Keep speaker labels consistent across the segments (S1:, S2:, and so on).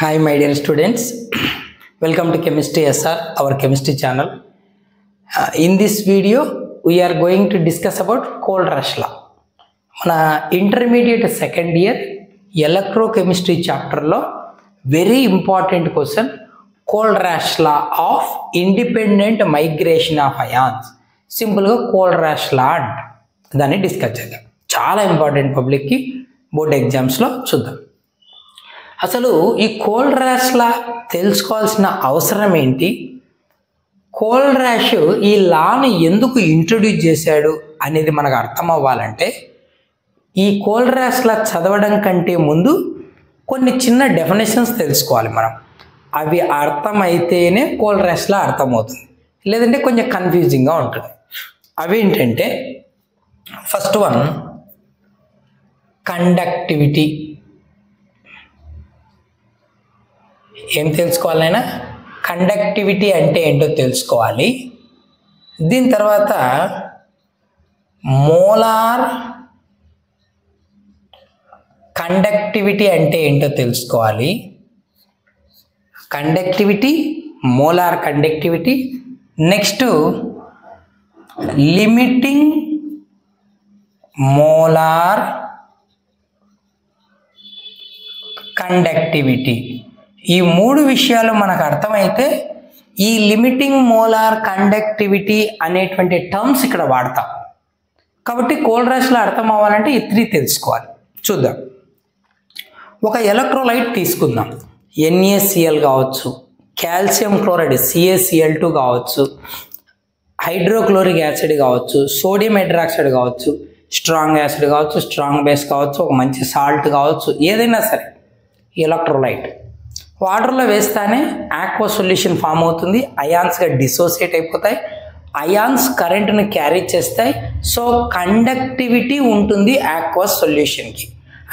S1: Hi my dear students, welcome to Chemistry SR, our chemistry channel. In this video we are going to discuss about Kohlrausch law. Mana intermediate second year electrochemistry chapter lo very important question, Kohlrausch law of independent migration of ions. Simple ga Kohlrausch law dani discuss cheyadam. Chaala important public ki board exams lo chuddam. అసలు ఈ కోల్రాష్ లా తెలుసుకోవాల్సిన అవసరం ఏంటి, కోల్రాష్ ఈ లాని ఎందుకు introduce చేశాడు అనేది మనకు అర్థం అవ్వాలంటే ఈ కోల్రాష్ లా చదవడం కంటే ముందు కొన్ని చిన్న డెఫినేషన్స్ తెలుసుకోవాలి మనం. అవి అర్థమైతేనే కోల్రాష్ లా అర్థమవుతుంది, లేదంటే కొంచెం కన్ఫ్యూజింగ్గా ఉంటుంది. అవి ఏంటంటే ఫస్ట్ వన్ కండక్టివిటీ. ఏం తెలుసుకోవాలైనా కండక్టివిటీ అంటే ఏంటో తెలుసుకోవాలి. దీని తర్వాత మోలార్ కండక్టివిటీ అంటే ఏంటో తెలుసుకోవాలి. Conductivity, molar conductivity. Next limiting molar conductivity. ఈ మూడు విషయాలు మనకు అర్థమైతే ఈ లిమిటింగ్ మోలార్ కండక్టివిటీ అనేటువంటి టర్మ్స్ ఇక్కడ వాడతాం. కాబట్టి కోల్రాష్లో అర్థం అవ్వాలంటే ఈ త్రీ తెలుసుకోవాలి. చూద్దాం. ఒక ఎలక్ట్రోలైట్ తీసుకుందాం. NaCl కావచ్చు, కాల్షియం క్లోరైడ్ CaCl2 కావచ్చు, హైడ్రోక్లోరిక్ యాసిడ్ కావచ్చు, సోడియం హైడ్రాక్సైడ్ కావచ్చు, స్ట్రాంగ్ యాసిడ్ కావచ్చు, స్ట్రాంగ్ బేస్ కావచ్చు, ఒక మంచి సాల్ట్ కావచ్చు, ఏదైనా సరే ఎలక్ట్రోలైట్ వాటర్లో వేస్తానే ఆక్వా సొల్యూషన్ ఫామ్ అవుతుంది. అయాన్స్గా డిసోసియేట్ అయిపోతాయి. అయాన్స్ కరెంట్ని క్యారీ చేస్తాయి. సో కండక్టివిటీ ఉంటుంది ఆక్వా సొల్యూషన్కి,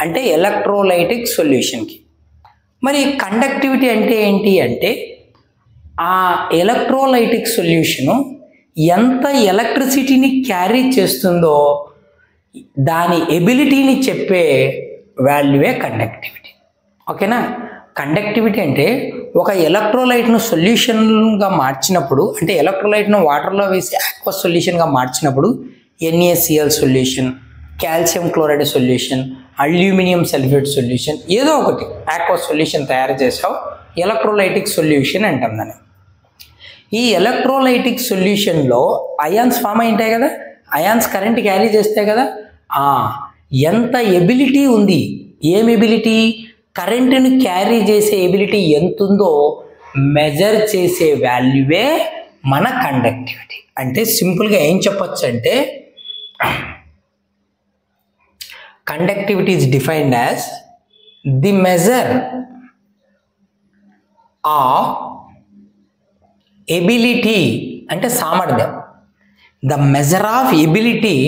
S1: అంటే ఎలక్ట్రోలైటిక్ సొల్యూషన్కి. మరి కండక్టివిటీ అంటే ఏంటి అంటే ఆ ఎలక్ట్రోలైటిక్ సొల్యూషను ఎంత ఎలక్ట్రిసిటీని క్యారీ చేస్తుందో దాని ఎబిలిటీని చెప్పే వాల్యూవే కండక్టివిటీ. ఓకేనా? కండక్టివిటీ అంటే ఒక ఎలక్ట్రోలైట్ను సొల్యూషన్గా మార్చినప్పుడు, అంటే ఎలక్ట్రోలైట్ను వాటర్లో వేసి ఆక్వా సొల్యూషన్గా మార్చినప్పుడు NaCl solution, calcium chloride solution, aluminium sulphate solution, ఏదో ఒకటి ఆక్వా సొల్యూషన్ తయారు చేసావు, ఎలక్ట్రోలైటిక్ సొల్యూషన్ అంటాం దాన్ని. ఈ ఎలక్ట్రోలైటిక్ సొల్యూషన్లో అయాన్స్ ఫామ్ అయింటాయి కదా, అయాన్స్ కరెంట్ క్యారీ చేస్తాయి కదా. ఎంత ఎబిలిటీ ఉంది, ఏం ఎబిలిటీ? కరెంటుని క్యారీ చేసే ఎబిలిటీ ఎంత ఉందో మెజర్ చేసే వాల్యూవే మన కండక్టివిటీ. అంటే సింపుల్గా ఏం చెప్పొచ్చు అంటే conductivity is defined as the measure of ability, అంటే సామర్థ్యం, the measure of ability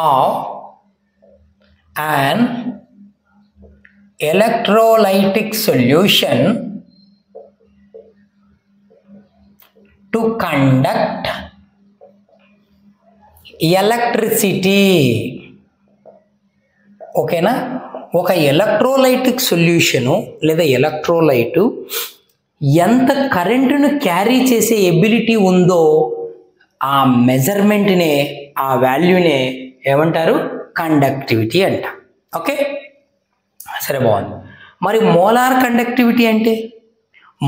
S1: of an electrolytic solution to conduct electricity. ఓకేనా? ఒక ఎలక్ట్రోలైటిక్ సొల్యూషను లేదా ఎలక్ట్రోలైటు ఎంత కరెంటును క్యారీ చేసే ఎబిలిటీ ఉందో ఆ మెజర్మెంట్నే, ఆ వాల్యూనే ఏమంటారు? కండక్టివిటీ అంట. ఓకే, సరే, బాగుంది. మరి మోలార్ కండక్టివిటీ అంటే?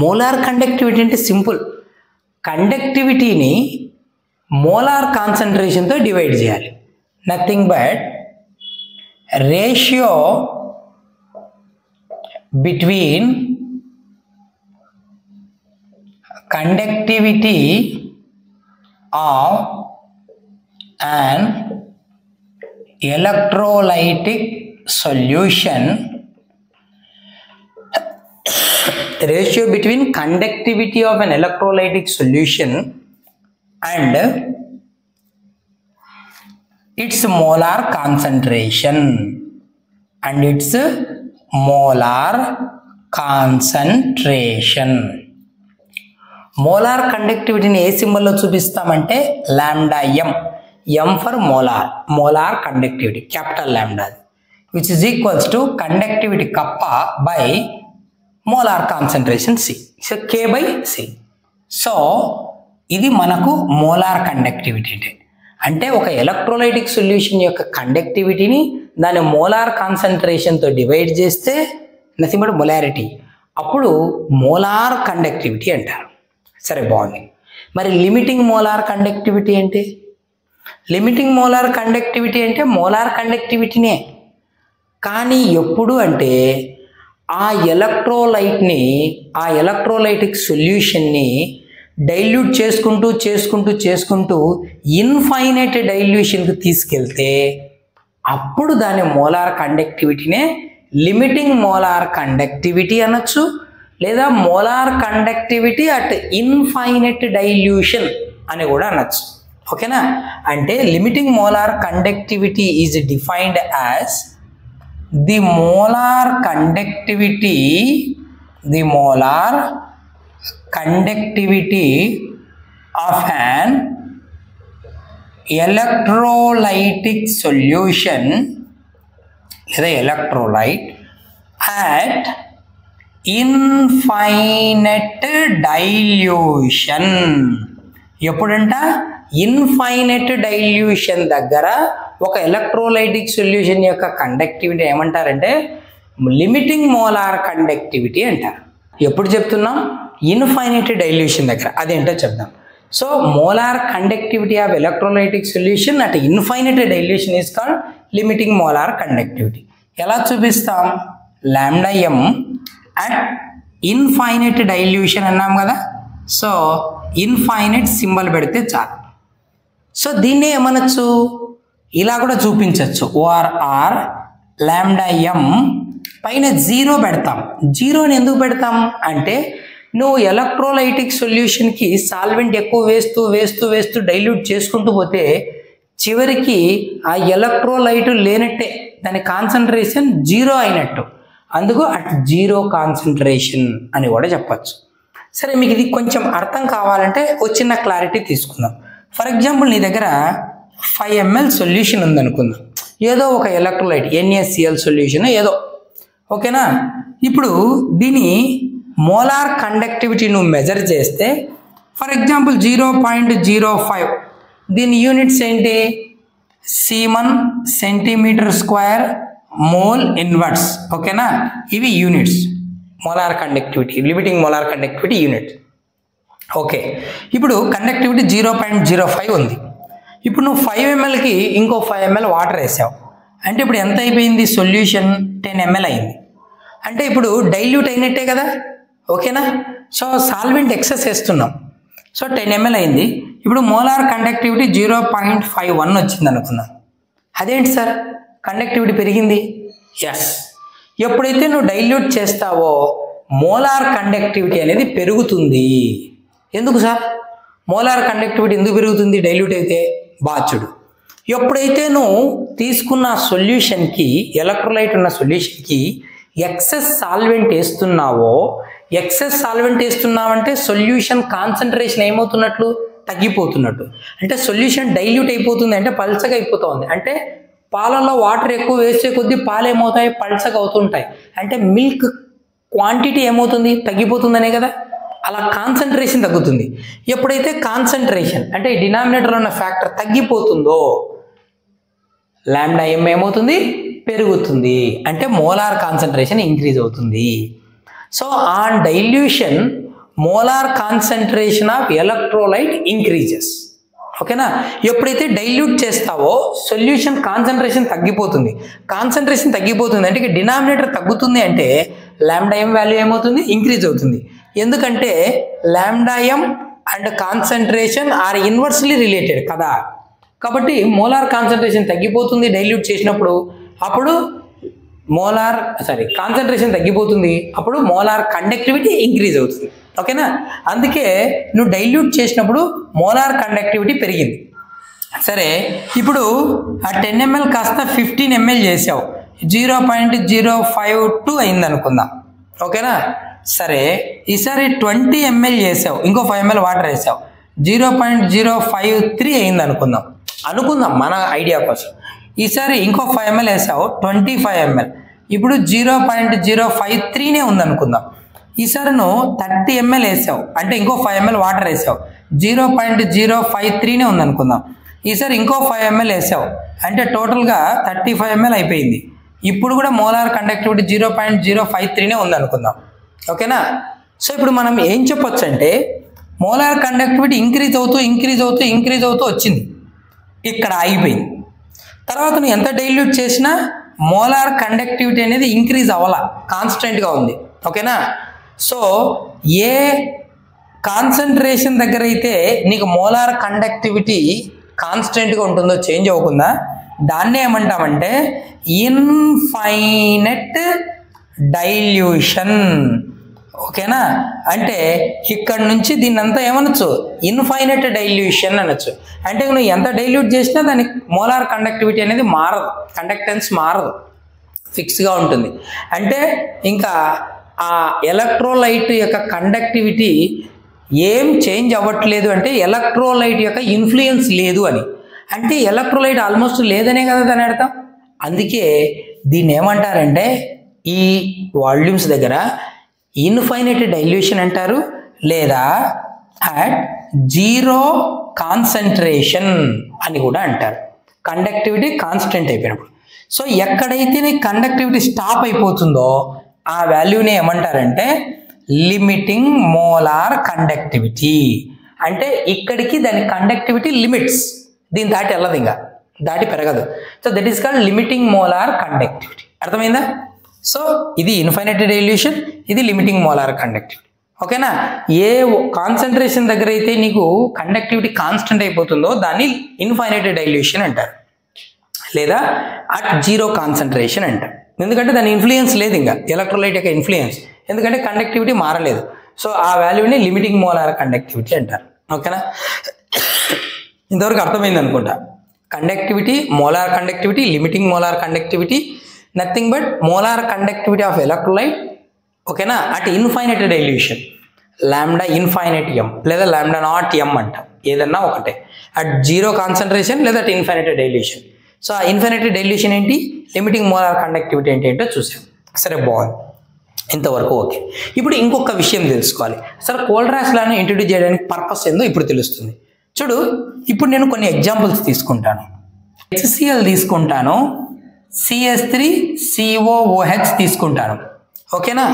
S1: మోలార్ కండక్టివిటీ అంటే సింపుల్, కండక్టివిటీని మోలార్ కాన్సన్ట్రేషన్తో డివైడ్ చేయాలి. Nothing but ratio between conductivity of an electrolytic solution, ratio between conductivity of an electrolytic solution and its molar concentration, and its molar concentration. Molar కండక్టివిటీని ఏ సింబల్లో చూపిస్తామంటే lambda m for molar, molar conductivity capital lambda, which is equals to conductivity kappa by molar concentration C. So K/C. So ఇది మనకు molar conductivity అంటే ఒక electrolytic solution యొక్క కండక్టివిటీని దాని మోలార్ కాన్సన్ట్రేషన్తో డివైడ్ చేస్తే నథింగ్ బట్ మొలారిటీ, అప్పుడు మోలార్ కండక్టివిటీ అంటారు. సరే, బాగుంది. మరి లిమిటింగ్ మోలార్ కండక్టివిటీ అంటే? లిమిటింగ్ మోలార్ కండక్టివిటీ అంటే మోలార్ కండక్టివిటీనే, కానీ ఎప్పుడు అంటే ఆ ఎలక్ట్రోలైట్ని, ఆ ఎలక్ట్రోలైటిక్ సొల్యూషన్ని డైల్యూట్ చేసుకుంటూ ఇన్ఫైనైట్ డైల్యూషన్కి తీసుకెళ్తే అప్పుడు దాని మోలార్ కండక్టివిటీనే లిమిటింగ్ మోలార్ కండక్టివిటీ అనొచ్చు, లేదా molar conductivity at infinite dilution అని కూడా అనొచ్చు. ఓకేనా? అంటే limiting molar conductivity is defined as the molar conductivity of an electrolytic solution లేదా electrolyte at infinite dilution. ఎప్పుడంట? ఇన్ఫైనైట్ డైల్యూషన్ దగ్గర ఒక ఎలక్ట్రోలైటిక్ సొల్యూషన్ యొక్క కండక్టివిటీ ఏమంటారంటే లిమిటింగ్ మోలార్ కండక్టివిటీ అంటారు. ఎప్పుడు చెప్తున్నాం? ఇన్ఫైనైట్ డైల్యూషన్ దగ్గర. అదేంటో చెప్దాం. So molar conductivity of electrolytic solution at infinite dilution is called limiting molar conductivity. ఎలా చూపిస్తాం? λm అట్ ఇన్ఫైనైట్ డైల్యూషన్ అన్నాం కదా. సో ఇన్ఫైనైట్ సింబల్ పెడితే చాలు. సో దీన్ని ఏమనొచ్చు? ఇలా కూడా చూపించవచ్చు. ఓఆర్ఆర్ λm పైన 0 పెడతాం. 0ని ఎందుకు పెడతాం అంటే నువ్వు ఎలక్ట్రోలైటిక్ సొల్యూషన్కి సాల్వెంట్ ఎక్కువ వేస్తూ డైల్యూట్ చేసుకుంటూ పోతే చివరికి ఆ ఎలక్ట్రోలైట్ లేనట్టే, దాని కాన్సన్ట్రేషన్ 0 అయినట్టు. అందుకు అట్ 0 కాన్సన్ట్రేషన్ అని కూడా చెప్పచ్చు. సరే, మీకు ఇది కొంచెం అర్థం కావాలంటే ఒక చిన్న క్లారిటీ తీసుకుందాం. ఫర్ ఎగ్జాంపుల్ నీ దగ్గర 5 ml సొల్యూషన్ ఉందనుకుందాం, ఏదో ఒక ఎలక్ట్రోలైట్ NaCl సొల్యూషన్ ఏదో. ఓకేనా? ఇప్పుడు దీని మోలార్ కండక్టివిటీ నువ్వు మెజర్ చేస్తే ఫర్ ఎగ్జాంపుల్ 0.05, దీని యూనిట్స్ ఏంటి? Siemens centimetre square mole inverse. ఓకేనా? ఇవి units molar conductivity, limiting molar conductivity unit. Okay, ఇప్పుడు కండక్టివిటీ 0.05 ఉంది. ఇప్పుడు నువ్వు 5 mlకి ఇంకో 5 ml వాటర్ వేసావు అంటే ఇప్పుడు ఎంత అయిపోయింది? సొల్యూషన్ 10 ml అయింది. అంటే ఇప్పుడు డైల్యూట్ అయినట్టే కదా. ఓకేనా? సో సాల్వెంట్ ఎక్సెస్ వేస్తున్నాం. సో 10 ml అయింది. ఇప్పుడు మోలార్ కండక్టివిటీ 0.51 వచ్చింది అనుకున్నాం. అదేంటి సార్, కండక్టివిటీ పెరిగింది? ఎస్. ఎప్పుడైతే నువ్వు డైల్యూట్ చేస్తావో మోలార్ కండక్టివిటీ అనేది పెరుగుతుంది. ఎందుకు సార్ మోలార్ కండక్టివిటీ ఎందుకు పెరుగుతుంది డైల్యూట్ అయితే? బాచుడు, ఎప్పుడైతే నువ్వు తీసుకున్న సొల్యూషన్కి, ఎలక్ట్రోలైట్ ఉన్న సొల్యూషన్కి ఎక్సెస్ సాల్వెంట్ వేస్తున్నావంటే సొల్యూషన్ కాన్సన్ట్రేషన్ ఏమవుతున్నట్లు? తగ్గిపోతున్నట్టు. అంటే సొల్యూషన్ డైల్యూట్ అయిపోతుంది అంటే పల్చగా అయిపోతుంది. అంటే పాలలో వాటర్ ఎక్కువ వేసే కొద్దీ పాలు ఏమవుతాయి? పల్చగా అవుతుంటాయి. అంటే మిల్క్ క్వాంటిటీ ఏమవుతుంది? తగ్గిపోతుందనే కదా. అలా కాన్సన్ట్రేషన్ తగ్గుతుంది. ఎప్పుడైతే కాన్సన్ట్రేషన్ అంటే డినామినేటర్లో ఉన్న ఫ్యాక్టర్ తగ్గిపోతుందో λm ఏమవుతుంది? పెరుగుతుంది. అంటే మోలార్ కాన్సన్ట్రేషన్ ఇంక్రీజ్ అవుతుంది. So on dilution molar concentration of electrolyte increases. ఓకేనా? ఎప్పుడైతే డైల్యూట్ చేస్తావో సొల్యూషన్ కాన్సన్ట్రేషన్ తగ్గిపోతుంది. కాన్సన్ట్రేషన్ తగ్గిపోతుంది అంటే డినామినేటర్ తగ్గుతుంది అంటే λm వాల్యూ ఏమవుతుంది? ఇంక్రీజ్ అవుతుంది. ఎందుకంటే λm and concentration are inversely related కదా. కాబట్టి మోలార్ కాన్సన్ట్రేషన్ తగ్గిపోతుంది డైల్యూట్ చేసినప్పుడు, అప్పుడు కాన్సన్ట్రేషన్ తగ్గిపోతుంది, అప్పుడు మోలార్ కండక్టివిటీ ఇంక్రీజ్ అవుతుంది. ఓకేనా? అందుకే నువ్వు డైల్యూట్ చేసినప్పుడు మోలార్ కండక్టివిటీ పెరిగింది. సరే, ఇప్పుడు ఆ 10 ml కాస్త 15 ml చేసావు, 0.052 అయింది అనుకుందాం. ఓకేనా? సరే, ఈసారి 20 ml చేసావు, ఇంకో 5 ml వాటర్ వేసావు, 0.053 అయింది అనుకుందాం మన ఐడియా కోసం. ఈసారి ఇంకో 5 ml వేసావు, 25 ml, ఇప్పుడు 0.053నే ఉందనుకుందాం. ఈసారి నువ్వు 30 ml వేసావు అంటే ఇంకో 5 ml వాటర్ వేసావు, 0.053నే ఉందనుకుందాం. ఈసారి ఇంకో 5 ml వేసావు అంటే టోటల్గా 35 ml అయిపోయింది. ఇప్పుడు కూడా మోలార్ కండక్టివిటీ 0.053నే ఉందనుకుందాం. ఓకేనా? సో ఇప్పుడు మనం ఏం చెప్పొచ్చు అంటే మోలార్ కండక్టివిటీ ఇంక్రీజ్ అవుతూ వచ్చింది, ఇక్కడ ఆగిపోయింది. తర్వాత నువ్వు ఎంత డైల్యూట్ చేసినా మోలార్ కండక్టివిటీ అనేది ఇంక్రీజ్ అవ్వాల, కాన్స్టెంట్గా ఉంది. ఓకేనా? సో ఏ కాన్సన్ట్రేషన్ దగ్గర అయితే నీకు మోలార్ కండక్టివిటీ కాన్స్టెంట్గా ఉంటుందో, చేంజ్ అవ్వకుండా, దాన్నే ఏమంటామంటే ఇన్ఫైనెట్ డైల్యూషన్. ఓకేనా? అంటే ఇక్కడ నుంచి దీన్ని అంతా ఏమనొచ్చు, ఇన్ఫైనెట్ డైల్యూషన్ అనొచ్చు. అంటే నువ్వు ఎంత డైల్యూట్ చేసినా దానికి మోలార్ కండక్టివిటీ అనేది మారదు, కండక్టెన్స్ మారదు, ఫిక్స్గా ఉంటుంది. అంటే ఇంకా ఆ ఎలక్ట్రోలైట్ యొక్క కండక్టివిటీ ఏం చేంజ్ అవ్వట్లేదు అంటే ఎలక్ట్రోలైట్ యొక్క ఇన్ఫ్లుయెన్స్ లేదు అని. అంటే ఎలక్ట్రోలైట్ ఆల్మోస్ట్ లేదనే కదా దాని అర్థం. అందుకే దీన్ని ఏమంటారంటే ఈ వాల్యూమ్స్ దగ్గర ఇన్ఫైనైట్ డైల్యూషన్ అంటారు, లేదా అట్ జీరో కాన్సన్ట్రేషన్ అని కూడా అంటారు. కండక్టివిటీ కాన్స్టెంట్ అయిపోయినప్పుడు. సో ఎక్కడైతే నీ కండక్టివిటీ స్టాప్ అయిపోతుందో ఆ వాల్యూని ఏమంటారంటే లిమిటింగ్ మోలార్ కండక్టివిటీ. అంటే ఇక్కడికి దాని కండక్టివిటీ లిమిట్స్, దీని దాటి వెళ్ళదు, ఇంకా దాటి పెరగదు. So that is called limiting molar conductivity. అర్థమైందా? సో ఇది ఇన్ఫైనైట్ డైల్యూషన్, ఇది లిమిటింగ్ మోలార్ కండక్టివిటీ. ఓకేనా? ఏ కాన్సన్ట్రేషన్ దగ్గర అయితే నీకు కండక్టివిటీ కాన్స్టెంట్ అయిపోతుందో దాన్ని ఇన్ఫైనైట్ డైల్యూషన్ అంటారు, లేదా అట్ జీరో కాన్సన్ట్రేషన్ అంటారు. ఎందుకంటే దాని ఇన్ఫ్లుయెన్స్ లేదు, ఇంకా ఎలక్ట్రోలైట్ యొక్క ఇన్ఫ్లుయెన్స్, ఎందుకంటే కండక్టివిటీ మారలేదు. సో ఆ వాల్యూని లిమిటింగ్ మోలార్ కండక్టివిటీ అంటారు. ఓకేనా? ఇంతవరకు అర్థమైంది అనుకుంటా. Conductivity, molar conductivity, limiting molar conductivity, nothing but molar conductivity of electrolyte. ఓకేనా? At infinite dilution, lambda infinite M లేదా లాంబ్డా నాట్ ఎం అంటాం, ఏదన్నా ఒకటే. అట్ జీరో కాన్సన్ట్రేషన్ లేదా అట్ ఇన్ఫైనైట్ డైల్యూషన్. సో ఆ ఇన్ఫైనైట్ డైల్యూషన్ ఏంటి, లిమిటింగ్ మోలార్ కండక్టివిటీ ఏంటో చూసాం. సరే, బాగుంది, ఇంతవరకు ఓకే. ఇప్పుడు ఇంకొక విషయం తెలుసుకోవాలి. సరే, కోల్రాస్ లాని ఇంట్రడ్యూస్ చేయడానికి పర్పస్ ఏందో ఇప్పుడు తెలుస్తుంది. చూడు, ఇప్పుడు నేను కొన్ని ఎగ్జాంపుల్స్ తీసుకుంటాను. HCl తీసుకుంటాను, CS3COOH తీసుకుంటాను. ఓకేనా?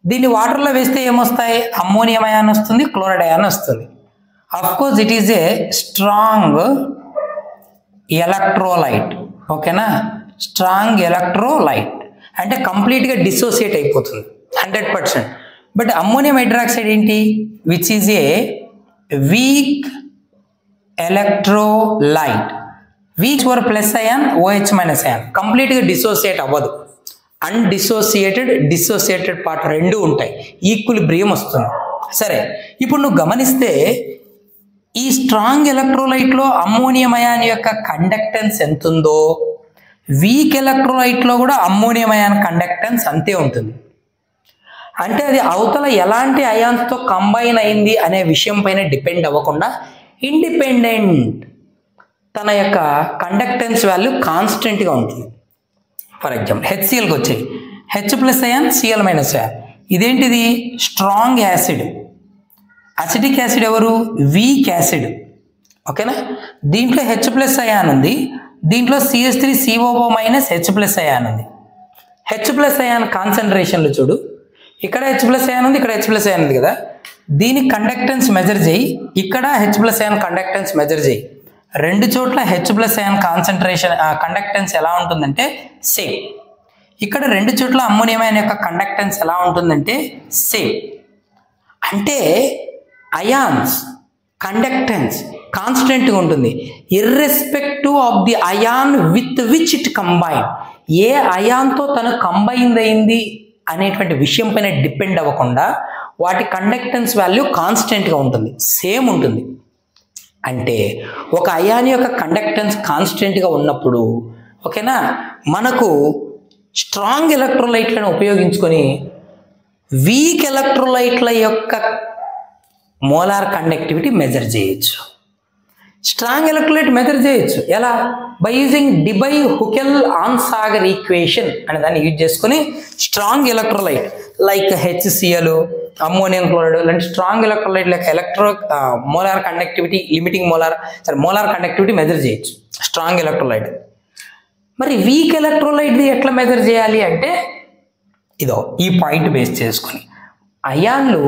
S1: దీన్ని వాటర్లో వేస్తే ఏమొస్తాయి, అమ్మోనియం అయాన్ వస్తుంది, క్లోరైడ్ అయాన్ వస్తుంది. Of course it is a strong electrolyte. ఓకేనా? స్ట్రాంగ్ ఎలక్ట్రోలైట్ అంటే కంప్లీట్గా డిసోసియేట్ అయిపోతుంది 100%. బట్ అమ్మోనియం హైడ్రాక్సైడ్ ఏంటి, which is a weak electrolyte, weak four plus ion, OH minus ion, కంప్లీట్గా డిసోసియేట్ అవ్వదు. డిసోసియేటెడ్ పార్ట్ రెండు ఉంటాయి, ఈక్విలిబ్రియం వస్తుంది. సరే, ఇప్పుడు నువ్వు గమనిస్తే ఈ స్ట్రాంగ్ ఎలక్ట్రోలైట్లో అమ్మోనియం అయాన్ యొక్క కండక్టెన్స్ ఎంత ఉందో, వీక్ ఎలక్ట్రోలైట్లో కూడా అమ్మోనియం అయాన్ కండక్టెన్స్ అంతే ఉంటుంది. అంటే అది అవతల ఎలాంటి అయాన్స్తో కంబైన్ అయింది అనే విషయం పైన డిపెండ్ అవ్వకుండా ఇండిపెండెంట్ తన యొక్క కండక్టెన్స్ వాల్యూ కాన్స్టెంట్గా ఉంటుంది. ఫర్ ఎగ్జాంపుల్ HClకి వచ్చాయి, H+ అయాన్, Cl- అయాన్. ఇదేంటిది, స్ట్రాంగ్ యాసిడ్. అసిటిక్ యాసిడ్ ఎవరు, వీక్ యాసిడ్. ఓకేనా? దీంట్లో H+ అయాన్ ఉంది, దీంట్లో CH3COO- H+ అయాన్ ఉంది. H+ అయాన్ కాన్సన్ట్రేషన్లు చూడు, ఇక్కడ H+ అయాన్ ఉంది, ఇక్కడ H+ అయాన్ ఉంది కదా. దీని కండక్టెన్స్ మెజర్ చేయి, ఇక్కడ H+ అయాన్ కండక్టెన్స్ మెజర్ చేయి. రెండు చోట్ల H+ అయాన్ కాన్సన్ట్రేషన్ కండక్టెన్స్ ఎలా ఉంటుందంటే సేమ్. ఇక్కడ రెండు చోట్ల అమ్మోనియం అయాన్ యొక్క కండక్టెన్స్ ఎలా ఉంటుందంటే సేమ్. అంటే అయాన్స్ కండక్టెన్స్ కాన్స్టెంట్గా ఉంటుంది, irrespective of the ion with which it combine. ఏ అయాన్తో తను కంబైన్ అయింది అనేటువంటి విషయం పైన డిపెండ్ అవ్వకుండా వాటి కండక్టెన్స్ వాల్యూ కాన్స్టెంట్గా ఉంటుంది, సేమ్ ఉంటుంది. అంటే ఒక అయాన్ యొక్క కండక్టెన్స్ కాన్స్టెంట్గా ఉన్నప్పుడు, ఓకేనా, మనకు స్ట్రాంగ్ ఎలక్ట్రోలైట్లను ఉపయోగించుకొని వీక్ ఎలక్ట్రోలైట్ల యొక్క మోలార్ కండక్టివిటీ మెజర్ చేయొచ్చు. స్ట్రాంగ్ ఎలక్ట్రోలైట్ మెజర్ చేయొచ్చు. ఎలా? బై యూజింగ్ డిబై-హుకెల్-ఆన్సాగర్ ఈక్వేషన్ అనే దాన్ని యూజ్ చేసుకుని strong electrolyte like HCl, ammonium chloride లాంటి strong electrolyte like molar conductivity, molar conductivity measure చేయొచ్చు స్ట్రాంగ్ ఎలక్ట్రోలైట్. మరి వీక్ ఎలక్ట్రోలైట్ ఎట్లా మెజర్ చేయాలి అంటే ఇదో ఈ పాయింట్ బేస్ చేసుకుని అయాన్లు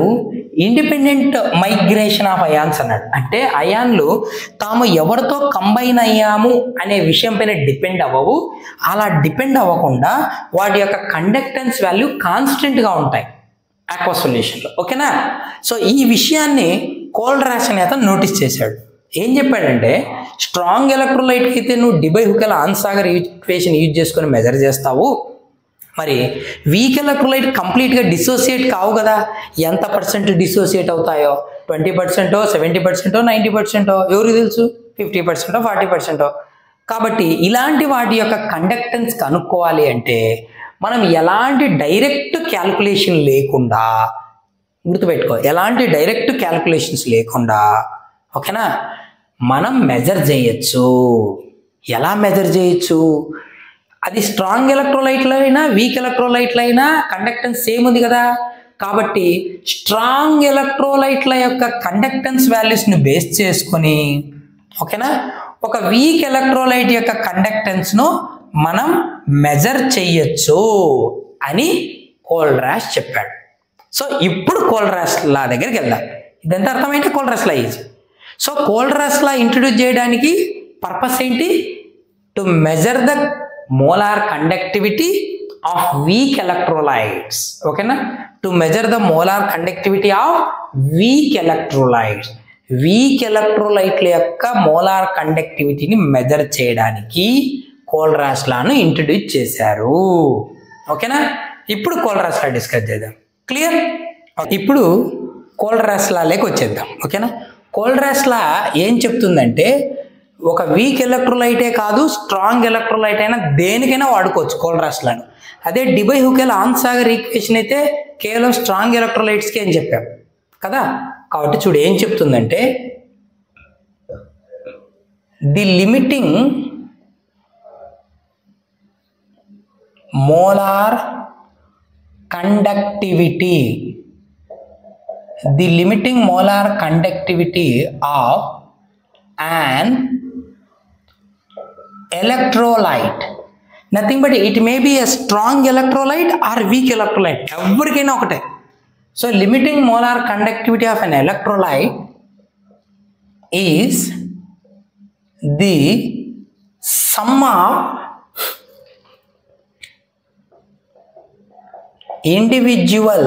S1: ఇండిపెండెంట్ మైగ్రేషన్ ఆఫ్ అయాన్స్ అన్నాడు. అంటే అయాన్లు తాము ఎవరితో కంబైన్ అయ్యాము అనే విషయం పైన డిపెండ్ అవ్వవు. అలా డిపెండ్ అవ్వకుండా వాటి యొక్క కండక్టెన్స్ వాల్యూ కాన్స్టెంట్గా ఉంటాయి ఆక్వస్ సొల్యూషన్లో. ఓకేనా? సో ఈ విషయాన్ని కోల్రాష్ అనే అతను నోటీస్ చేశాడు. ఏం చెప్పాడంటే స్ట్రాంగ్ ఎలక్ట్రోలైట్కి అయితే నువ్వు డిబై-హుకెల్-ఆన్సాగర్ ఈక్వేషన్ యూజ్ చేసుకొని మెజర్ చేస్తావు, మరి వీక్ ఎలక్ట్రోలైట్ కంప్లీట్గా డిసోసియేట్ కావు కదా. ఎంత పర్సెంట్ డిసోసియేట్ అవుతాయో, 20%, 70%, 90%, ఎవరికి తెలుసు, 50%, 40%. కాబట్టి ఇలాంటి వాటి యొక్క కండక్టెన్స్ కనుక్కోవాలి అంటే మనం ఎలాంటి డైరెక్ట్ క్యాల్కులేషన్ లేకుండా, గుర్తుపెట్టుకో, ఎలాంటి డైరెక్ట్ క్యాల్కులేషన్స్ లేకుండా, ఓకేనా, మనం మెజర్ చేయొచ్చు. ఎలా మెజర్ చేయొచ్చు? అది స్ట్రాంగ్ ఎలక్ట్రోలైట్లో అయినా వీక్ ఎలక్ట్రోలైట్లో అయినా కండక్టెన్స్ సేమ్ ఉంది కదా. కాబట్టి స్ట్రాంగ్ ఎలక్ట్రోలైట్ల యొక్క కండక్టెన్స్ వాల్యూస్ని బేస్ చేసుకొని, ఓకేనా, ఒక వీక్ ఎలక్ట్రోలైట్ యొక్క కండక్టెన్స్ను మనం మెజర్ చెయ్యొచ్చు అని కోల్రాష్ చెప్పాడు. సో ఇప్పుడు కోల్రాష్ లా దగ్గరికి వెళ్దాం. ఇదంతా అర్థమైతే Kohlrausch law easy. So Kohlrausch law introduce చేయడానికి పర్పస్ ఏంటి? To measure the molar conductivity of weak electrolytes. ఓకేనా? To measure the molar conductivity of weak electrolytes. Weak ఎలక్ట్రోలైట్ల యొక్క మోలార్ కండక్టివిటీని మెజర్ చేయడానికి కోల్రాష్ లాను ఇంట్రడ్యూస్ చేశారు. ఓకేనా? ఇప్పుడు కోల్రాష్ లా డిస్కస్ చేద్దాం. క్లియర్? ఇప్పుడు కోల్రాష్ లాకి వచ్చేద్దాం. ఓకేనా? కోల్రాష్ లా ఏం చెప్తుందంటే ఒక వీక్ ఎలక్ట్రోలైటే కాదు, స్ట్రాంగ్ ఎలక్ట్రోలైట్ అయినా దేనికైనా వాడుకోవచ్చు కోల్రాష్ లాను. అదే డిబై-హుకెల్-ఆన్సాగర్ ఈక్వేషన్ అయితే కేవలం స్ట్రాంగ్ ఎలక్ట్రోలైట్స్కి అని చెప్పాం కదా. కాబట్టి చూడు ఏం చెప్తుందంటే the limiting molar conductivity, the limiting molar conductivity of an electrolyte, nothing but it may be a strong electrolyte or weak electrolyte, everything okate. So limiting molar conductivity of an electrolyte is the sum of individual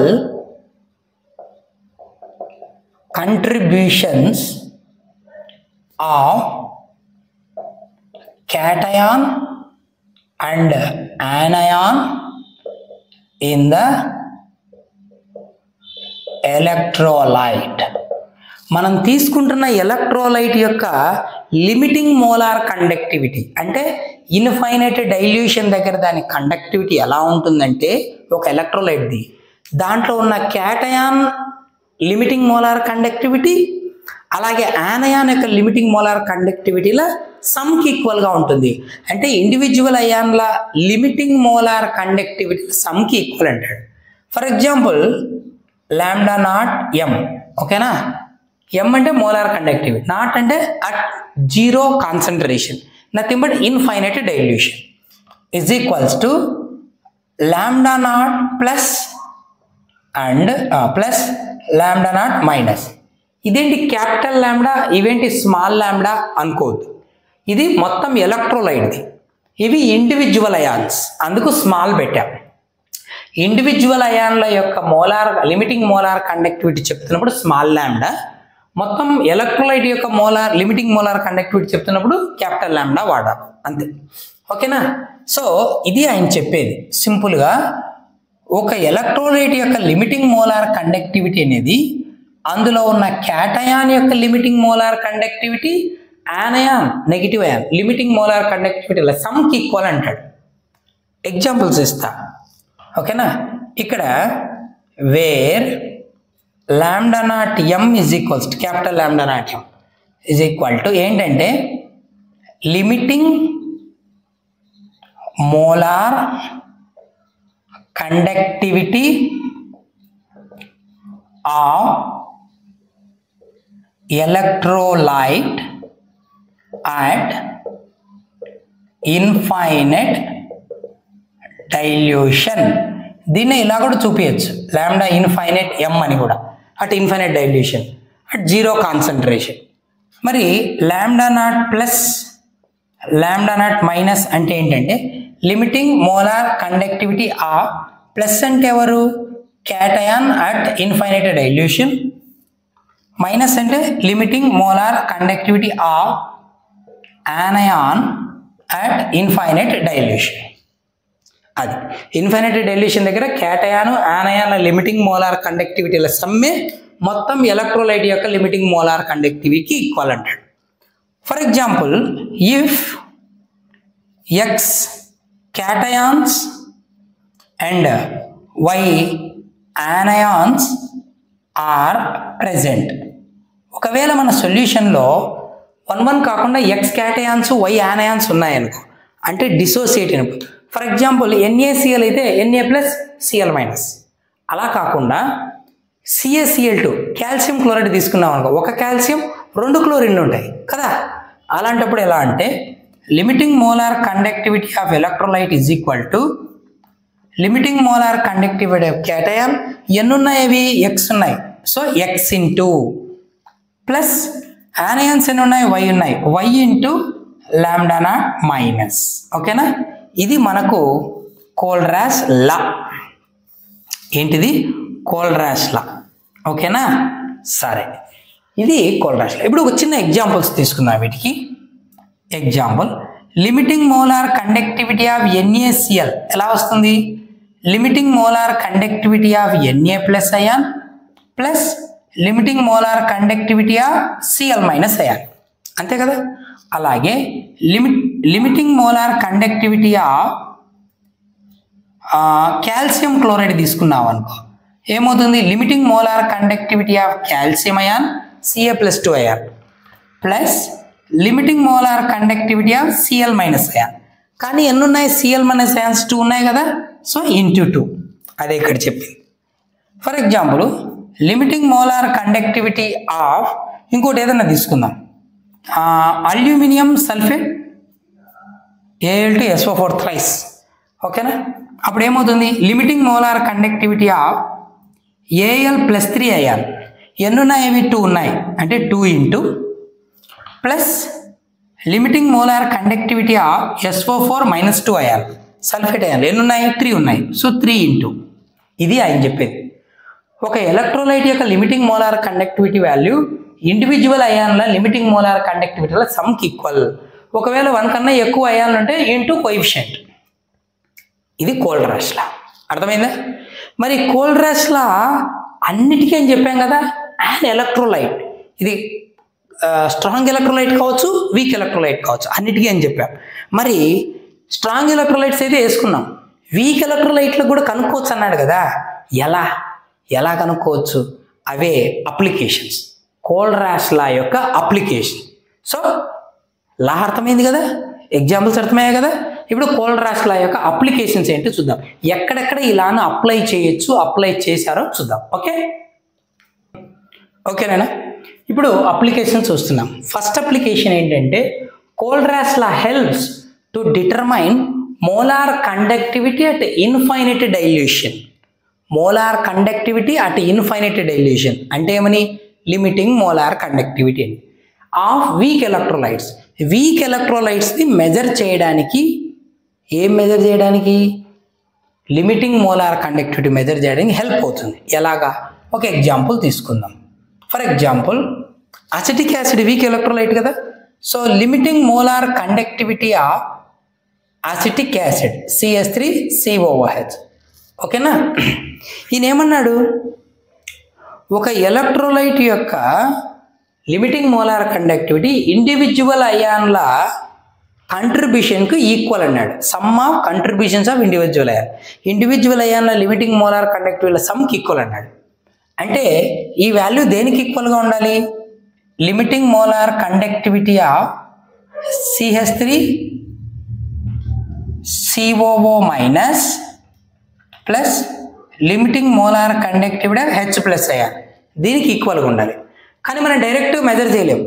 S1: contributions of cation and anion in the electrolyte. మనం తీసుకుంటున్న electrolyte యొక్క limiting molar conductivity అంటే infinite dilution దగ్గర దాని conductivity ఎలా ఉంటుందంటే ఒక ఎలక్ట్రోలైట్ది దాంట్లో ఉన్న క్యాటయాన్ లిమిటింగ్ మోలార్ కండక్టివిటీ అలాగే ఆనయాన్ యొక్క లిమిటింగ్ మోలార్ కండక్టివిటీల సమ్కి ఈక్వల్గా ఉంటుంది. అంటే ఇండివిజువల్ అయాన్ల లిమిటింగ్ మోలార్ కండక్టివిటీ సమ్కి ఈక్వల్ అంటాడు. For example lambda naught M, ఓకేనా. ఎం అంటే మోలార్ కండక్టివిటీ, నాట్ అంటే at zero concentration, nothing but infinite dilution, is equals to lambda naught plus and plus lambda naught minus. ఇదేంటి capital lambda, ఇవేంటి small lambda అనుకోవద్దు. ఇది మొత్తం ఎలక్ట్రోలైట్ది, ఇవి ఇండివిజువల్ అయాన్స్, అందుకు స్మాల్ పెట్టాం. ఇండివిజువల్ అయాన్ల యొక్క మోలార్ లిమిటింగ్ మోలార్ కండక్టివిటీ చెప్తున్నప్పుడు స్మాల్ లాంబ్డా, మొత్తం ఎలక్ట్రోలైట్ యొక్క లిమిటింగ్ మోలార్ కండక్టివిటీ చెప్తున్నప్పుడు క్యాపిటల్ లాంబ్డా వాడాలి, అంతే. ఓకేనా? సో ఇది ఆయన చెప్పేది సింపుల్గా. ఒక ఎలక్ట్రోలైట్ యొక్క లిమిటింగ్ మోలార్ కండక్టివిటీ అనేది అందులో ఉన్న క్యాటయాన్ యొక్క limiting molar conductivity, anion negative ion limiting molar conductivity సమ్కి ఈక్వల్ అంటాడు. ఎగ్జాంపుల్స్ ఇస్తా, ఓకేనా. ఇక్కడ where lambda naught M is equals to capital lambda naught M, is equal to ఏంటంటే limiting molar conductivity of electrolyte at infinite dilution. దీన్ని ఇలా కూడా చూపించచ్చు, lambda infinite M అని కూడా, at infinite dilution at zero concentration. మరి lambda naught plus lambda naught minus అంటే ఏంటంటే limiting molar conductivity of, plus అంటే ఎవరు cation at infinite dilution, minus అంటే limiting molar conductivity of anion at infinite dilution. అది infinite dilution దగ్గర cation anion limiting molar కండక్టివిటీల సమ్మే మొత్తం ఎలక్ట్రోలైట్ యొక్క లిమిటింగ్ మోలార్ కండక్టివిటీకి ఈక్వల్ అంటాడు. For example, if X cations and Y anions are present, ఒకవేళ మన సొల్యూషన్లో 1 కాకుండా ఎక్స్ క్యాటయాన్స్ వై ఆనయాన్స్ ఉన్నాయనుకో, అంటే డిసోసియేట్ అయినప్పుడు, ఫర్ ఎగ్జాంపుల్ NaCl అయితే Na ప్లస్ Cl మైనస్, అలా కాకుండా CaCl2 కాల్షియం క్లోరైడ్ తీసుకున్నాం అనుకో, ఒక కాల్షియం 2 క్లోరిన్లు ఉంటాయి కదా. అలాంటప్పుడు ఎలా అంటే limiting molar conductivity of electrolyte is equal to limiting molar conductivity of cation, ఎన్ని ఉన్నాయి అవి ఎక్స్ ఉన్నాయి, so X into plus anions ఎన్ని ఉన్నాయి వై ఉన్నాయి, Y into lambda naught minus. ఓకేనా, ఇది మనకు కోల్రాస్ లా. ఏంటిది కోల్రాస్ లా. ఓకేనా, సరే, ఇది కోల్రాస్ లా. ఇప్పుడు ఒక చిన్న ఎగ్జాంపుల్స్ తీసుకుందాం వీటికి. Example, limiting molar conductivity of NaCl ఎలా వస్తుంది, limiting molar conductivity of Na plus ion plus limiting molar conductivity of Cl minus ion, అంతే కదా. అలాగే limiting molar conductivity of calcium chloride తీసుకున్నాం అనుకో, ఏమవుతుంది, limiting molar conductivity of calcium ion Ca+2 ion plus limiting molar conductivity of Cl minus ion. కానీ ఎన్ని ఉన్నాయి, Cl minus ions 2 ఉన్నాయి కదా, సో ఇంటూ 2, అదే ఇక్కడ చెప్పింది. For example, limiting molar conductivity of ఇంకోటి ఏదైనా తీసుకుందాం, అల్యూమినియం సల్ఫేట్ Al2SO4 థ్రైస్. ఓకేనా, అప్పుడు ఏమవుతుంది, limiting molar conductivity of Al+3 ion, ఎన్ని ఉన్నాయి అవి 2 ఉన్నాయి, అంటే 2 into plus limiting molar conductivity of SO4-2 ion sulphate ion, ఎన్ని ఉన్నాయి 3 ఉన్నాయి, సో 3 ఇంటూ. ఇది ఆయన చెప్పేది. ఒక ఎలక్ట్రోలైట్ యొక్క limiting molar conductivity value individual అయాన్ల లిమిటింగ్ మోలార్ కండక్టివిటీల సమ్కి ఈక్వల్. ఒకవేళ 1 కన్నా ఎక్కువ అయాన్లు ఉంటే ఇంటూ కోఎఫిషియంట్. ఇది కోల్రాస్ లా. అర్థమైందా? మరి కోల్రాస్ లా అన్నిటికీ అని చెప్పాం కదా, అండ్ ఎలక్ట్రోలైట్, ఇది స్ట్రాంగ్ ఎలక్ట్రోలైట్ కావచ్చు, వీక్ ఎలక్ట్రోలైట్ కావచ్చు, అన్నిటికీ అని చెప్పాం. మరి స్ట్రాంగ్ ఎలక్ట్రోలైట్స్ అయితే వేసుకున్నాం, వీక్ ఎలక్ట్రోలైట్లు కూడా కనుక్కోవచ్చు అన్నాడు కదా. ఎలా కనుక్కోవచ్చు? అవే అప్లికేషన్స్, కోల్రాస్ లా యొక్క అప్లికేషన్. సో లా అర్థమైంది కదా, ఎగ్జాంపుల్స్ అర్థమయ్యాయి కదా. ఇప్పుడు కోల్రాస్ లా యొక్క అప్లికేషన్స్ ఏంటో చూద్దాం, ఎక్కడెక్కడ ఈ లాను అప్లై చేయొచ్చు, అప్లై చేశారో చూద్దాం. ఓకేనా? ఇప్పుడు అప్లికేషన్ చూస్తున్నాం. ఫస్ట్ అప్లికేషన్ ఏంటంటే Kohlrausch law helps to determine molar conductivity at infinite dilution. Molar conductivity at infinite dilution అంటే ఏమని, లిమిటింగ్ మోలార్ కండక్టివిటీ అని ఆఫ్ వీక్ ఎలక్ట్రోలైట్స్. వీక్ ఎలక్ట్రోలైట్స్ని మెజర్ చేయడానికి, ఏం మెజర్ చేయడానికి, లిమిటింగ్ మోలార్ కండక్టివిటీ మెజర్ చేయడానికి హెల్ప్ అవుతుంది. ఎలాగా? ఒక ఎగ్జాంపుల్ తీసుకుందాం. For example, acetic acid weak electrolyte కదా, so limiting molar conductivity of acetic acid CH3COOH. ఓకేనా? ఈయన ఏమన్నాడు, ఒక ఎలక్ట్రోలైట్ యొక్క లిమిటింగ్ మోలార్ కండక్టివిటీ ఇండివిజువల్ అయాన్ల కంట్రిబ్యూషన్కు ఈక్వల్ అన్నాడు. Sum of contributions of individual ion, individual అయాన్ల లిమిటింగ్ మోలార్ కండక్టివిటీల సమ్కి ఈక్వల్ అన్నాడు. అంటే ఈ వాల్యూ దేనికి ఈక్వల్గా ఉండాలి, limiting molar conductivity of CH3 COO minus plus limiting molar conductivity of H plus ion దీనికి ఈక్వల్గా ఉండాలి. కానీ మనం డైరెక్ట్ మెజర్ చేయలేము,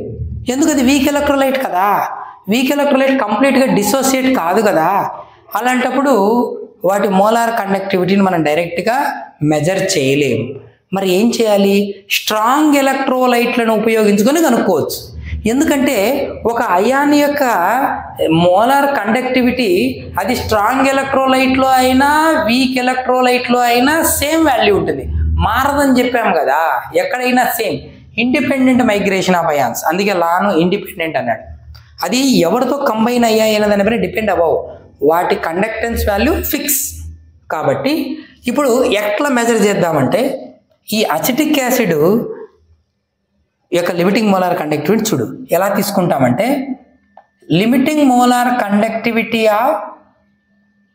S1: ఎందుకు? అది వీక్ ఎలక్ట్రోలైట్ కదా, వీక్ ఎలక్ట్రోలైట్ కంప్లీట్గా డిసోసియేట్ కాదు కదా. అలాంటప్పుడు వాటి మోలార్ కండక్టివిటీని మనం డైరెక్ట్గా మెజర్ చేయలేము. మరి ఏం చేయాలి? స్ట్రాంగ్ ఎలక్ట్రోలైట్లను ఉపయోగించుకొని కనుక్కోవచ్చు. ఎందుకంటే ఒక అయాన్ యొక్క మోలార్ కండక్టివిటీ అది స్ట్రాంగ్ ఎలక్ట్రోలైట్లో అయినా వీక్ ఎలక్ట్రోలైట్లో అయినా సేమ్ వాల్యూ ఉంటుంది, మారదని చెప్పాం కదా. ఎక్కడైనా same independent migration of ions, అందుకే లాను ఇండిపెండెంట్ అన్నాడు. అది ఎవరితో కంబైన్ అయ్యాయి అనే దానిపైన డిపెండ్ అవ్వవు, వాటి కండక్టెన్స్ వాల్యూ ఫిక్స్. కాబట్టి ఇప్పుడు ఎట్లా మెజర్ చేద్దామంటే ఈ అసిటిక్ యాసిడ్ యొక్క లిమిటింగ్ మోలార్ కండక్టివిటీ చూడు ఎలా తీసుకుంటామంటే, limiting molar conductivity of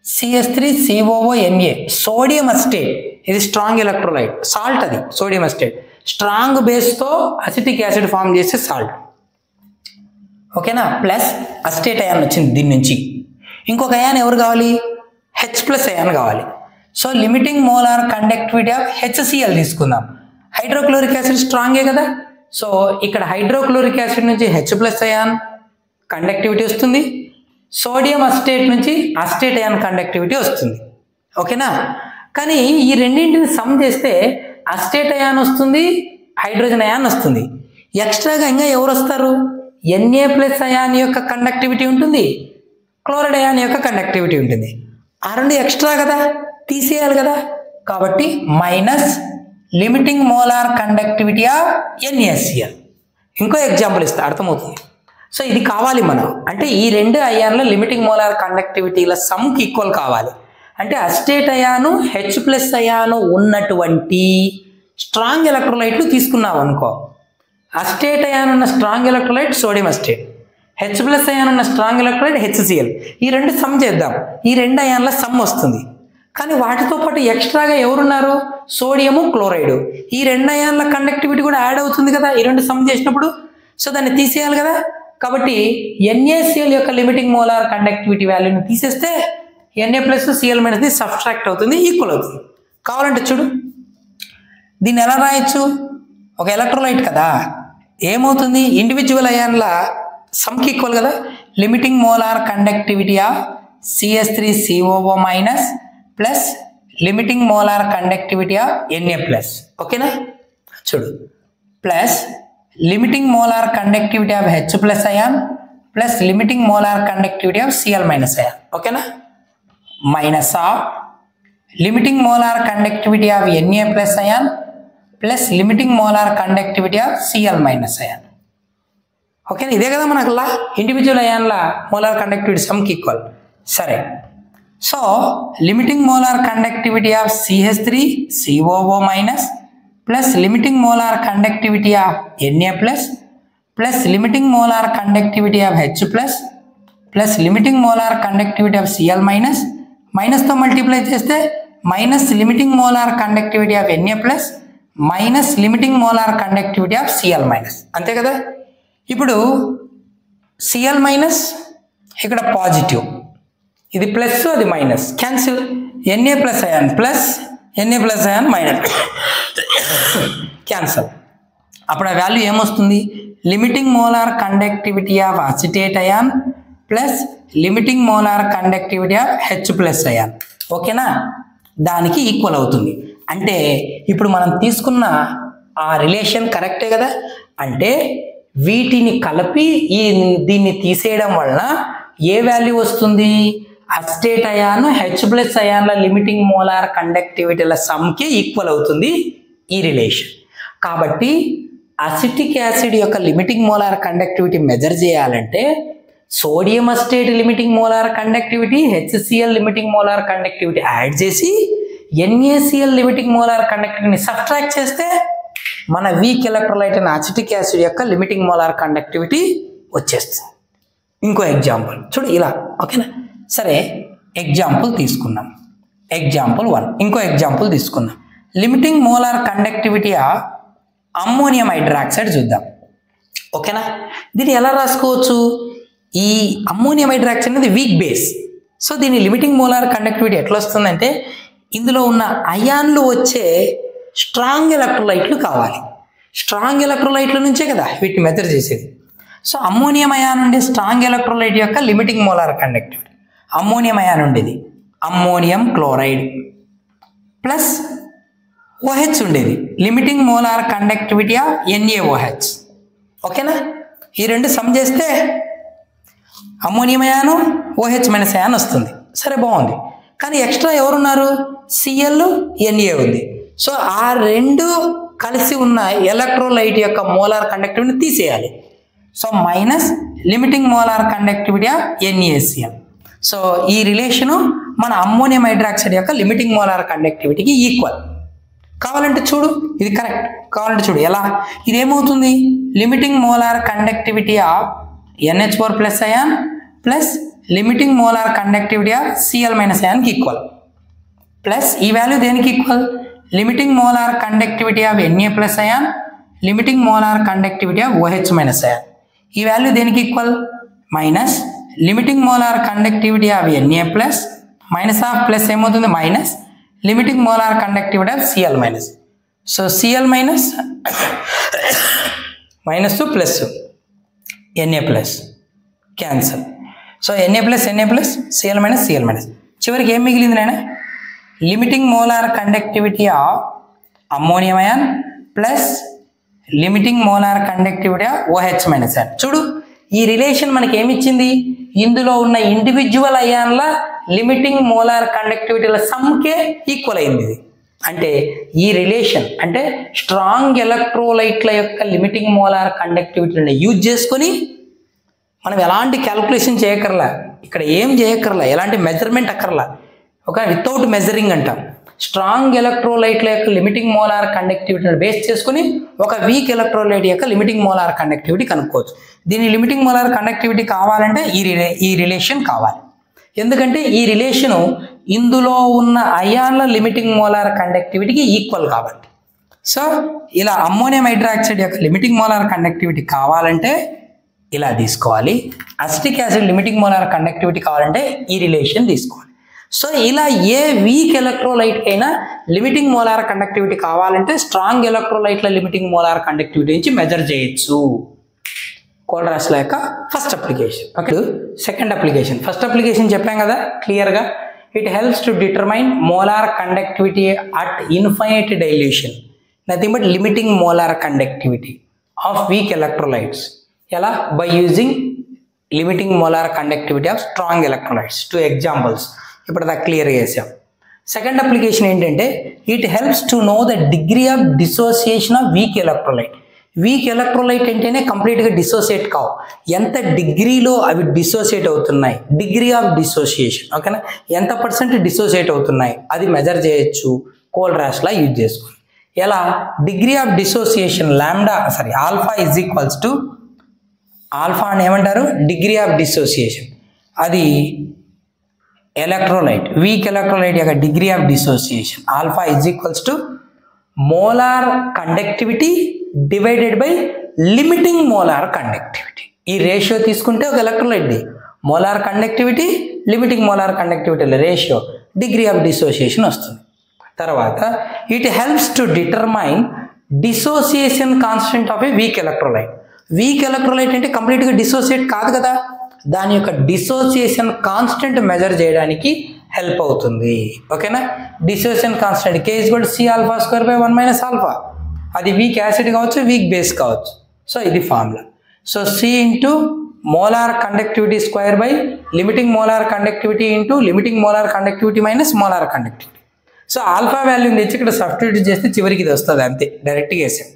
S1: CH3COONA sodium acetate, ఇది స్ట్రాంగ్ ఎలక్ట్రోలైట్, సాల్ట్, అది సోడియం అసిటేట్, స్ట్రాంగ్ బేస్తో అసిటిక్ యాసిడ్ ఫామ్ చేసే సాల్ట్, ఓకేనా. ప్లస్ అసిటేట్ అయాన్ వచ్చింది దీని నుంచి. ఇంకొక అయాన్ ఎవరు కావాలి? H ప్లస్ అయాన్ కావాలి. So limiting molar conductivity of HCl తీసుకుందాం. హైడ్రోక్లోరిక్ యాసిడ్ స్ట్రాంగే కదా, సో ఇక్కడ హైడ్రోక్లోరిక్ యాసిడ్ నుంచి H ప్లస్ అయాన్ కండక్టివిటీ వస్తుంది, సోడియం అసిటేట్ నుంచి అసిటేట్ అయాన్ కండక్టివిటీ వస్తుంది, ఓకేనా. కానీ ఈ రెండింటిని సమ్ చేస్తే అసిటేట్ అయాన్ వస్తుంది, హైడ్రోజన్ అయాన్ వస్తుంది. ఎక్స్ట్రాగా ఇంకా ఎవరు వస్తారు? Na ప్లస్ అయాన్ యొక్క కండక్టివిటీ ఉంటుంది, క్లోరైడ్ అయాన్ యొక్క కండక్టివిటీ ఉంటుంది. ఆ రెండు ఎక్స్ట్రా కదా, తీసేయాలి కదా. కాబట్టి minus limiting molar conductivity of NaCl. ఇంకో ఎగ్జాంపుల్ ఇస్తే అర్థమవుతుంది. సో ఇది కావాలి మనం, అంటే ఈ రెండు అయాన్ల లిమిటింగ్ మోలార్ కండక్టివిటీల సమ్కి ఈక్వల్ కావాలి. అంటే అసిటేట్ అయాను H ప్లస్ అయాను ఉన్నటువంటి స్ట్రాంగ్ ఎలక్ట్రోలైట్లు తీసుకున్నాం అనుకో. అసిటేట్ అయాన్ ఉన్న strong electrolyte sodium acetate, H plus ion ఉన్న స్ట్రాంగ్ ఎలక్ట్రోలైట్ HCl. ఈ రెండు సమ్ చేద్దాం, ఈ రెండు అయాన్ల సమ్ వస్తుంది. కానీ వాటితో పాటు ఎక్స్ట్రాగా ఎవరున్నారు? Sodium, chloride. ఈ రెండు అయాన్ల కండక్టివిటీ కూడా యాడ్ అవుతుంది కదా ఈ రెండు సమ్ చేసినప్పుడు. సో దాన్ని తీసేయాలి కదా. కాబట్టి NaCl యొక్క లిమిటింగ్ మోలార్ కండక్టివిటీ వాల్యూని తీసేస్తే Na plus Cl minus subtract అవుతుంది, ఈక్వల్ అవుతుంది. కావాలంటే చూడు దీన్ని ఎలా రాయొచ్చు? ఒక ఎలక్ట్రోలైట్ కదా, ఏమవుతుంది? ఇండివిజువల్ అయాన్ల సమ్కి ఈక్వల్ కదా. Limiting molar conductivity of CH3COO minus plus limiting molar conductivity of Na plus, ఓకేనా. చూడు plus limiting molar conductivity of H plus ion plus limiting molar conductivity of Cl minus ion, ఓకేనా. Minus of limiting molar conductivity of Na plus ion plus limiting molar conductivity of Cl minus ion, ఓకేనా. ఇదే కదా మనకు law, individual అయాన్ల molar conductivity సమ్కి equal. సరే, so limiting molar conductivity of CH3COO minus plus limiting molar conductivity of Na plus plus limiting molar conductivity of H plus plus limiting molar conductivity of Cl minus, మైనస్తో multiply చేస్తే minus limiting molar conductivity of Na plus minus limiting molar conductivity of Cl minus, అంతే కదా. ఇప్పుడు Cl minus ఇక్కడ positive, ఇది plus అది minus, cancel. Na plus ion plus Na plus ion minus, cancel. అప్పుడు ఆ వాల్యూ ఏమొస్తుంది? Limiting molar conductivity of acetate ion plus limiting molar conductivity of H plus ion, ఓకేనా. దానికి ఈక్వల్ అవుతుంది. అంటే ఇప్పుడు మనం తీసుకున్న ఆ రిలేషన్ కరెక్టే కదా. అంటే వీటిని కలిపి దీన్ని తీసేయడం వలన ఏ వాల్యూ వస్తుంది? అసిటేట్ అయాన్ H ప్లస్ అయాన్ల లిమిటింగ్ మోలార్ కండక్టివిటీల సమ్కి ఈక్వల్ అవుతుంది ఈ రిలేషన్. కాబట్టి అసిటిక్ యాసిడ్ యొక్క లిమిటింగ్ మోలార్ కండక్టివిటీ మెజర్ చేయాలంటే sodium acetate limiting molar conductivity, HCl limiting molar conductivity add చేసి NaCl లిమిటింగ్ మోలార్ కండక్టివిటీని సబ్ట్రాక్ట్ చేస్తే మన వీక్ ఎలక్ట్రోలైట్ అయిన అసిటిక్ యాసిడ్ యొక్క లిమిటింగ్ మోలార్ కండక్టివిటీ వచ్చేస్తుంది. ఇంకో ఎగ్జాంపుల్ చూడు ఇలా, ఓకేనా. సరే, ఎగ్జాంపుల్ తీసుకున్నాం, ఎగ్జాంపుల్ 1. ఇంకో ఎగ్జాంపుల్ తీసుకుందాం. Limiting molar conductivity of ammonium hydroxide చూద్దాం. ఓకేనా? దీన్ని ఎలా రాసుకోవచ్చు? ఈ అమ్మోనియం హైడ్రాక్సైడ్ అనేది వీక్ బేస్. సో దీని లిమిటింగ్ మోలార్ కండక్టివిటీ ఎట్లా వస్తుందంటే ఇందులో ఉన్న అయాన్లు వచ్చే స్ట్రాంగ్ ఎలక్ట్రోలైట్లు కావాలి. స్ట్రాంగ్ ఎలక్ట్రోలైట్ల నుంచే కదా వీటిని మెజర్ చేసేది. సో అమ్మోనియం అయాన్ ఉండే స్ట్రాంగ్ ఎలక్ట్రోలైట్ యొక్క limiting molar conductivity, ammonium ion ఉండేది అమ్మోనియం క్లోరైడ్ ప్లస్ OH ఉండేది, limiting molar conductivity of NaOH. ఓకేనా? ఈ రెండు సమ్ చేస్తే ammonium ion OH minus ion వస్తుంది. సరే, బాగుంది. కానీ ఎక్స్ట్రా ఎవరున్నారు? Cl Na ఉంది. సో ఆ రెండు కలిసి ఉన్న ఎలక్ట్రోలైట్ యొక్క మోలార్ కండక్టివిటీని తీసేయాలి. So minus limiting molar conductivity of NaCl. So ఈ రిలేషను మన అమ్మోనియం హైడ్రాక్సైడ్ యొక్క లిమిటింగ్ మోలార్ కండక్టివిటీకి ఈక్వల్. కావాలంటే చూడు, ఇది కరెక్ట్. కావాలంటే చూడు ఎలా ఇది ఏమవుతుంది? Limiting molar conductivity of NH4 plus ion plus limiting molar conductivity of Cl minus అయాన్కి ఈక్వల్. ప్లస్ ఈ వాల్యూ దేనికి equal? Limiting molar conductivity of Na plus ion limiting molar conductivity of OH minus ion. ఈ value దేనికి equal? Minus limiting molar conductivity of Na plus minus of plus ఏమవుతుంది? Minus limiting molar conductivity of Cl minus. So Cl minus minus plus Na plus cancel. So Na plus Cl minus చివరికి ఏం మిగిలింది నాయన? Limiting molar conductivity of ammonium ion plus limiting molar conductivity of OH minus ion. చూడు, ఈ relation మనకి ఏమిచ్చింది? ఇందులో ఉన్న ఇండివిజువల్ అయాన్ల లిమిటింగ్ మోలార్ కండక్టివిటీల సమ్కే ఈక్వల్ అయింది ఇది. అంటే ఈ రిలేషన్ అంటే స్ట్రాంగ్ ఎలక్ట్రోలైట్ల యొక్క లిమిటింగ్ మోలార్ కండక్టివిటీని యూజ్ చేసుకొని మనం ఎలాంటి క్యాల్కులేషన్ చేయకర్లా, ఇక్కడ ఏం చేయకర్లా, ఎలాంటి మెజర్మెంట్ అక్కర్లా. ఒక వితౌట్ మెజరింగ్ అంటాం. స్ట్రాంగ్ ఎలక్ట్రోలైట్ల యొక్క లిమిటింగ్ మోలార్ కండక్టివిటీని బేస్ చేసుకుని ఒక వీక్ ఎలక్ట్రోలైట్ యొక్క లిమిటింగ్ మోలార్ కండక్టివిటీ కనుక్కోవచ్చు. దీని లిమిటింగ్ మోలార్ కండక్టివిటీ కావాలంటే ఈ రిలేషన్ కావాలి. ఎందుకంటే ఈ రిలేషను ఇందులో ఉన్న అయాన్ల లిమిటింగ్ మోలార్ కండక్టివిటీకి ఈక్వల్ కాబట్టి. సో ఇలా అమ్మోనియం హైడ్రాక్సైడ్ యొక్క లిమిటింగ్ మోలార్ కండక్టివిటీ కావాలంటే ఇలా తీసుకోవాలి. Acetic acid limiting molar conductivity కావాలంటే ఈ రిలేషన్ తీసుకోవాలి. సో ఇలా ఏ వీక్ ఎలక్ట్రోలైట్ అయినా లిమిటింగ్ మోలార్ కండక్టివిటీ కావాలంటే స్ట్రాంగ్ ఎలక్ట్రోలైట్ల లిమిటింగ్ మోలార్ కండక్టివిటీ నుంచి మెజర్ చేయొచ్చు. కోల్రాస్ల యొక్క first application. Okay, second application. First application చెప్పాం కదా క్లియర్గా. It helps to determine molar conductivity at infinite dilution, nothing but limiting molar conductivity of weak electrolytes. ఎలా? By using limiting molar conductivity of strong electrolytes. 2 examples ఇప్పుడు దాకా clear చేసాం. Second application ఏంటంటే it helps to know the degree of dissociation of weak electrolyte. Weak electrolyte అంటేనే కంప్లీట్గా dissociate కావు, ఎంత డిగ్రీలో అవి డిసోసియేట్ అవుతున్నాయి, డిగ్రీ ఆఫ్ డిసోసియేషన్. ఓకేనా? ఎంత % డిసోసియేట్ అవుతున్నాయి అది మెజర్ చేయొచ్చు కోల్రాస్లా యూజ్ చేసుకుని. ఎలా? Degree of dissociation alpha is equals to alpha అని ఏమంటారు? Degree of dissociation. అది ఎలక్ట్రోలైట్, వీక్ ఎలక్ట్రోలైట్ యొక్క degree of dissociation alpha is equals to molar conductivity divided by limiting molar conductivity. ఈ రేషియో తీసుకుంటే ఒక ఎలక్ట్రోలైట్ది మోలార్ కండక్టివిటీ లిమిటింగ్ మోలార్ కండక్టివిటీల ratio degree of dissociation వస్తుంది. తర్వాత it helps to determine dissociation constant of a weak electrolyte. Weak electrolyte అంటే కంప్లీట్గా dissociate కాదు కదా, దాని యొక్క డిసోసియేషన్ కాన్స్టెంట్ మెజర్ చేయడానికి హెల్ప్ అవుతుంది. ఓకేనా? Dissociation constant K=C²/1 - alpha. అది వీక్ యాసిడ్ కావచ్చు, వీక్ బేస్ కావచ్చు. సో ఇది formula. So C into molar conductivity square by limiting molar conductivity into limiting molar conductivity minus molar conductivity. So alpha వాల్యూని తెచ్చి ఇక్కడ సబ్స్టిట్యూట్ చేస్తే చివరికి ఇది వస్తుంది, అంతే, డైరెక్ట్గా వేసాం.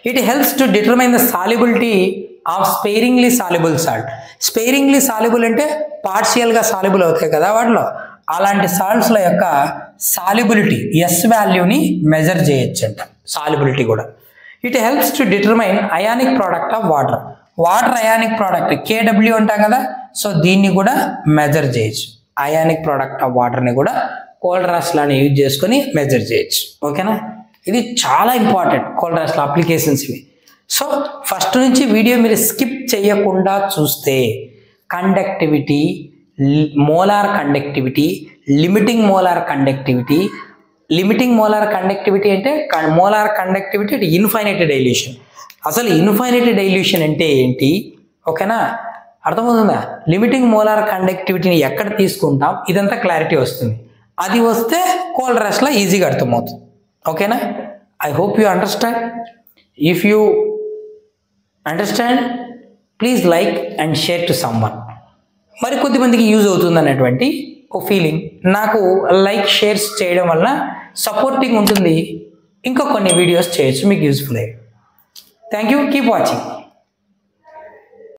S1: It helps to determine the solubility of sparingly soluble salt. Sparingly soluble అంటే పార్షియల్గా సాల్యుబుల్ అవుతాయి కదా వాటిలో, అలాంటి సాల్ట్స్ల యొక్క సాల్యుబిలిటీ ఎస్ వాల్యూని మెజర్ చేయొచ్చు అంట, సాల్యుబిలిటీ కూడా. It helps to determine ionic product of water. Water ionic product KW అంటాం కదా, సో దీన్ని కూడా మెజర్ చేయొచ్చు. అయానిక్ ప్రోడక్ట్ ఆఫ్ వాటర్ని కూడా కోల్రాస్లాని యూజ్ చేసుకొని మెజర్ చేయొచ్చు. ఓకేనా? ఇది చాలా ఇంపార్టెంట్ కోల్రాస్లా అప్లికేషన్స్ ఇవి. సో ఫస్ట్ నుంచి వీడియో మీరు స్కిప్ చేయకుండా చూస్తే conductivity, molar conductivity, limiting molar conductivity. Limiting molar conductivity అంటే మోలార్ కండక్టివిటీ అంటే ఇన్ఫైనైట్ డైల్యూషన్. అసలు ఇన్ఫైనైట్ డైల్యూషన్ అంటే ఏంటి, ఓకేనా, అర్థమవుతుందా? లిమిటింగ్ మోలార్ కండక్టివిటీని ఎక్కడ తీసుకుంటాం, ఇదంతా క్లారిటీ వస్తుంది. అది వస్తే కోల్డ్రాస్లో ఈజీగా అర్థమవుతుంది. ఓకేనా? I hope you understand. If you understand please like and share to someone. మరి కొద్దిమందికి యూజ్ అవుతుంది అన్నటువంటి ఓ ఫీలింగ్. నాకు లైక్ షేర్స్ చేయడం వల్ల సపోర్టింగ్ ఉంటుంది, ఇంకా కొన్ని వీడియోస్ చేయొచ్చు మీకు యూజ్ఫుల్ అయ్యి. Thank you, keep watching.